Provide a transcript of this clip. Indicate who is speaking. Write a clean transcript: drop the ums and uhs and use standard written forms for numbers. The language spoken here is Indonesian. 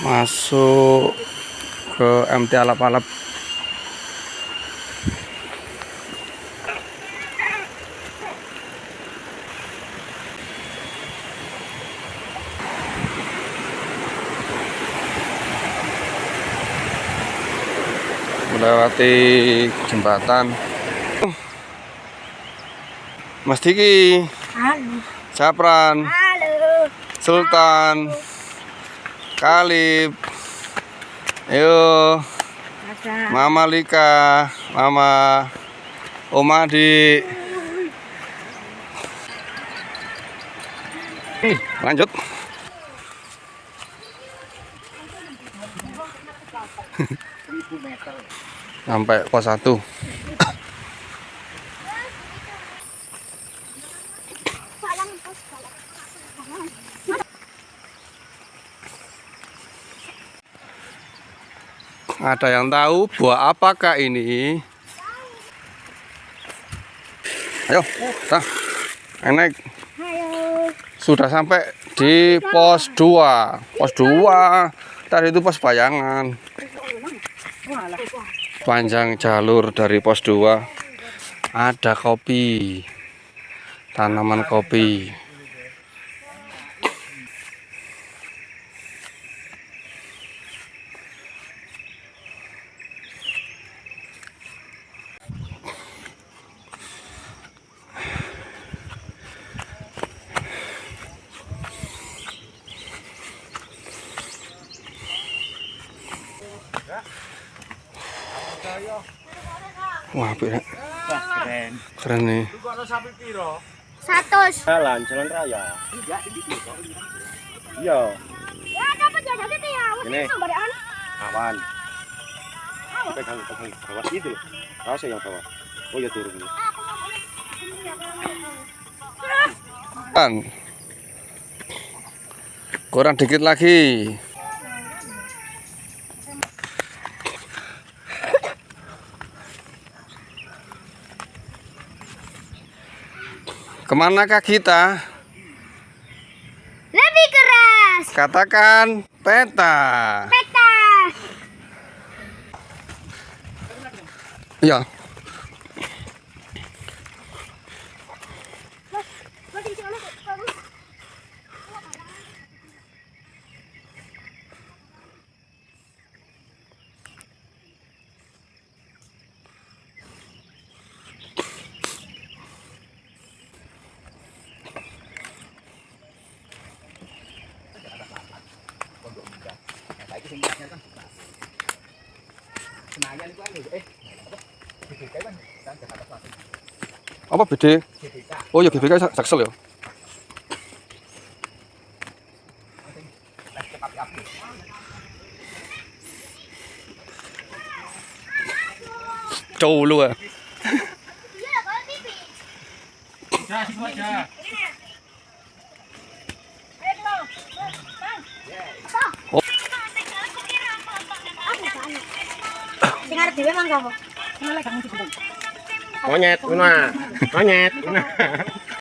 Speaker 1: masuk ke MT Alap-Alap. Melewati jembatan. Mas Diki,
Speaker 2: Halo.
Speaker 1: Sapran,
Speaker 2: Halo.
Speaker 1: Sultan, Kalib, ayo, Mama Lika, Mama, Om Adi. Lanjut. Sampai pos 1. Ada yang tahu buah apakah ini? Ayo, kita naik. Sudah sampai di pos 2. Pos 2. Tadi itu pos bayangan. Panjang jalur dari pos 2 ada kopi, tanaman kopi. Wah, keren. Keren nih.
Speaker 3: Jalan raya. Iya.
Speaker 2: Ya, dapat ya, dapat ya.
Speaker 3: Ini.
Speaker 2: Sambaran.
Speaker 3: Awan. Pegang bawah itu loh. Tahu saya yang bawah. Oh ya turun dulu.
Speaker 1: Kan. Kurang dikit lagi. Kemanakah kita?
Speaker 2: Lebih keras.
Speaker 1: Katakan peta.
Speaker 2: Peta.
Speaker 1: Iya. Apa BD? Oh ya BBK Jaksel ya. Cowok lu ya.
Speaker 2: Iya, kalau TV.
Speaker 4: Udah, situ aja.
Speaker 2: Dengar dhewe mangga apa?
Speaker 3: Monyet, Una. Monyet, Una.